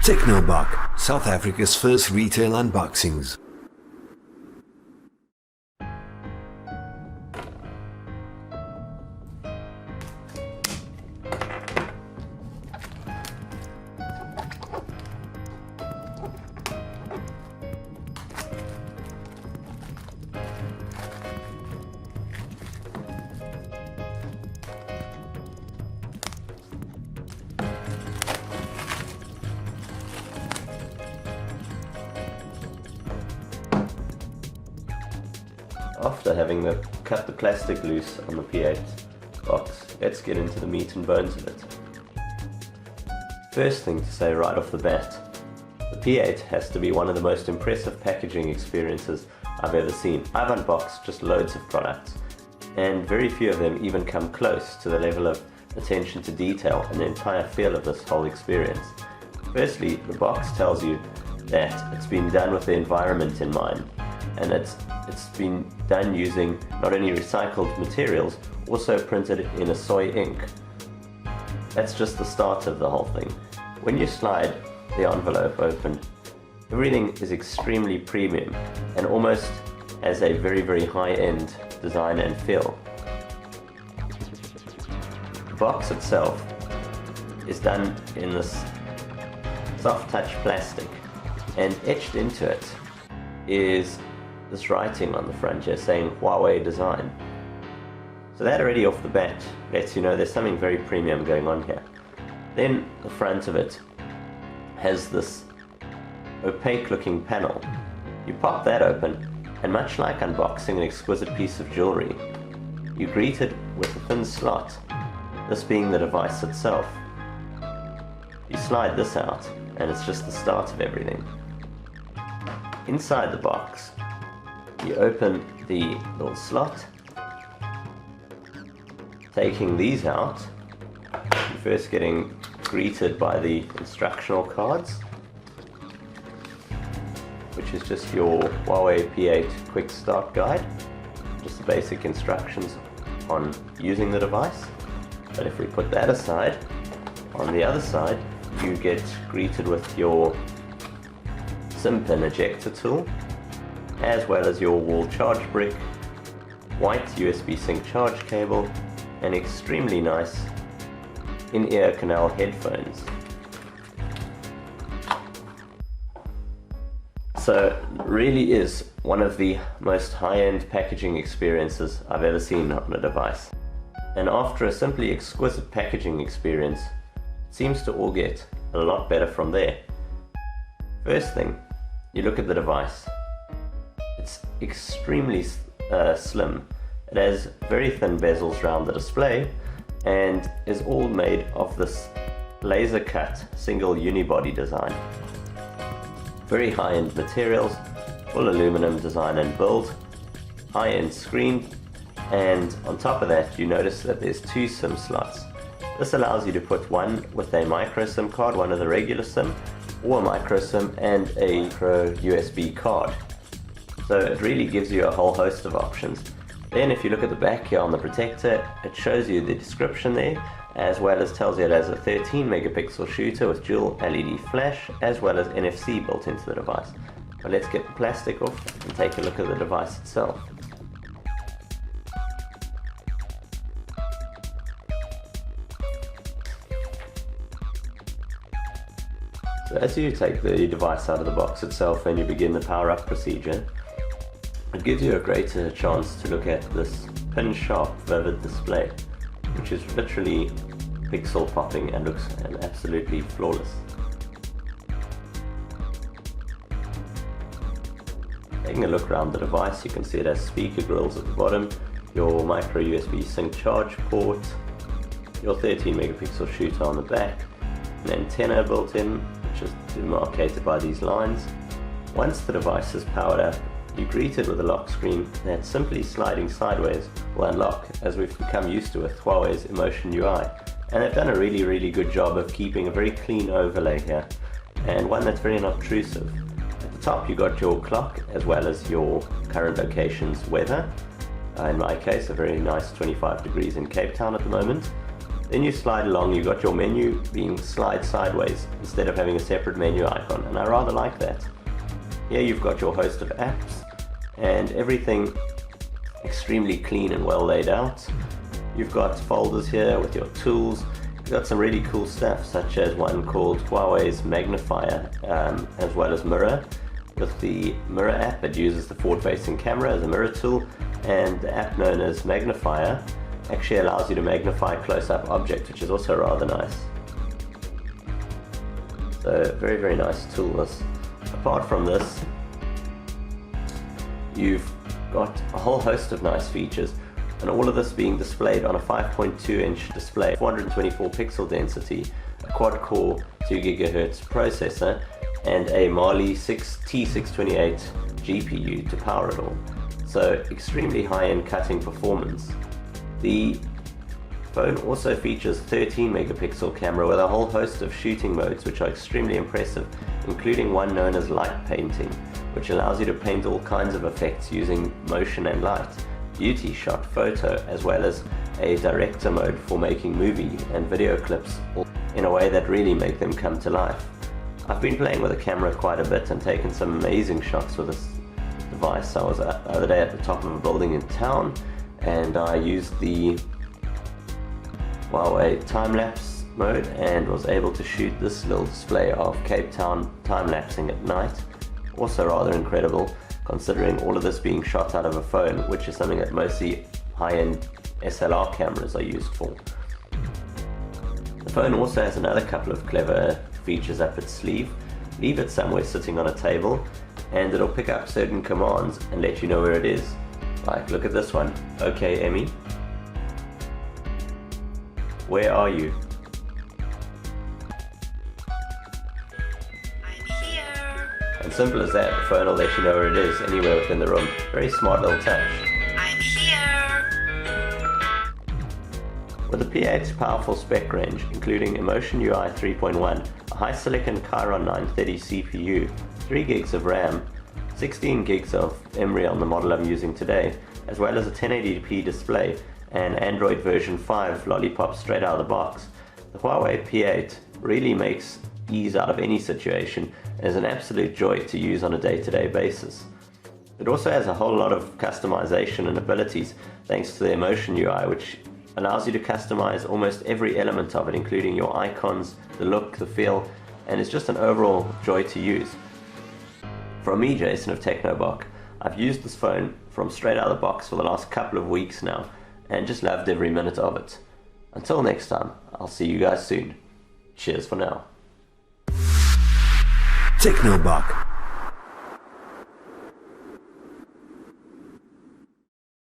Technobok, South Africa's first retail unboxings. After having cut the plastic loose on the P8 box, let's get into the meat and bones of it. First thing to say right off the bat, the P8 has to be one of the most impressive packaging experiences I've ever seen. I've unboxed just loads of products, and very few of them even come close to the level of attention to detail and the entire feel of this whole experience. Firstly, the box tells you that it's been done with the environment in mind, and it's been done using not only recycled materials, also printed in a soy ink. That's just the start of the whole thing. When you slide the envelope open, everything is extremely premium and almost has a very, very high-end design and feel. The box itself is done in this soft touch plastic, and etched into it is this writing on the front here saying Huawei design. So that already off the bat lets you know there's something very premium going on here. Then the front of it has this opaque looking panel. You pop that open, and much like unboxing an exquisite piece of jewelry, you're greeted with a thin slot, this being the device itself. You slide this out and it's just the start of everything. Inside the box, you open the little slot. Taking these out, you're first getting greeted by the instructional cards, which is just your Huawei P8 quick start guide, just the basic instructions on using the device. But if we put that aside, on the other side you get greeted with your SIM pin ejector tool, as well as your wall charge brick, white USB sync charge cable, and extremely nice in-ear canal headphones. So it really is one of the most high-end packaging experiences I've ever seen on a device. And after a simply exquisite packaging experience, it seems to all get a lot better from there. First thing, you look at the device. It's extremely slim. It has very thin bezels around the display and is all made of this laser cut single unibody design. Very high-end materials, full aluminum design and build, high-end screen, and on top of that you notice that there's two SIM slots. This allows you to put one with a micro SIM card, one of the regular SIM, or a micro SIM and a micro USB card. So it really gives you a whole host of options. Then if you look at the back here on the protector, it shows you the description there, as well as tells you it has a 13 megapixel shooter with dual LED flash, as well as NFC built into the device. But let's get the plastic off and take a look at the device itself. So as you take the device out of the box itself and you begin the power up procedure, it gives you a greater chance to look at this pin sharp vivid display, which is literally pixel popping and looks absolutely flawless. Taking a look around the device, you can see it has speaker grills at the bottom, your micro USB sync charge port, your 13 megapixel shooter on the back, an antenna built in, which is demarcated by these lines. Once the device is powered up, you're greeted with a lock screen that simply sliding sideways will unlock, as we've become used to with Huawei's Emotion UI. And they've done a really good job of keeping a very clean overlay here, and one that's very unobtrusive. At the top you got your clock, as well as your current location's weather. In my case, a very nice 25 degrees in Cape Town at the moment. Then you slide along, you've got your menu being slide sideways instead of having a separate menu icon, and I rather like that. Here you've got your host of apps and everything extremely clean and well laid out. You've got folders here with your tools. You've got some really cool stuff, such as one called Huawei's magnifier, as well as mirror. With the mirror app, it uses the forward-facing camera as a mirror tool, and the app known as magnifier actually allows you to magnify close-up objects, which is also rather nice. So very, very nice tool. Apart from this, you've got a whole host of nice features, and all of this being displayed on a 5.2-inch display, 424 pixel density, a quad-core 2 GHz processor, and a Mali T628 GPU to power it all. So extremely high-end cutting performance. The phone also features 13 megapixel camera with a whole host of shooting modes which are extremely impressive, including one known as light painting, which allows you to paint all kinds of effects using motion and light, beauty shot, photo, as well as a director mode for making movie and video clips in a way that really make them come to life. I've been playing with the camera quite a bit and taken some amazing shots with this device. I was the other day at the top of a building in town, and I used the Huawei time-lapse mode and was able to shoot this little display of Cape Town time-lapsing at night. Also rather incredible, considering all of this being shot out of a phone, which is something that mostly high-end SLR cameras are used for. The phone also has another couple of clever features up its sleeve. Leave it somewhere sitting on a table and it'll pick up certain commands and let you know where it is. Like, look at this one. Okay, Emmy. Where are you? I'm here. And simple as that, the phone will let you know where it is anywhere within the room. Very smart little touch. I'm here. With the P8's powerful spec range, including Emotion UI 3.1, a high silicon Chiron 930 CPU, 3 gigs of RAM, 16 gigs of memory on the model I'm using today, as well as a 1080p display and Android version 5 lollipop straight out of the box, the Huawei P8 really makes ease out of any situation and is an absolute joy to use on a day-to-day basis. It also has a whole lot of customization and abilities thanks to the Emotion UI, which allows you to customize almost every element of it, including your icons, the look, the feel, and it's just an overall joy to use. From me, Jason of Technobok, I've used this phone from straight out of the box for the last couple of weeks now and just loved every minute of it. Until next time, I'll see you guys soon. Cheers for now. Technobok.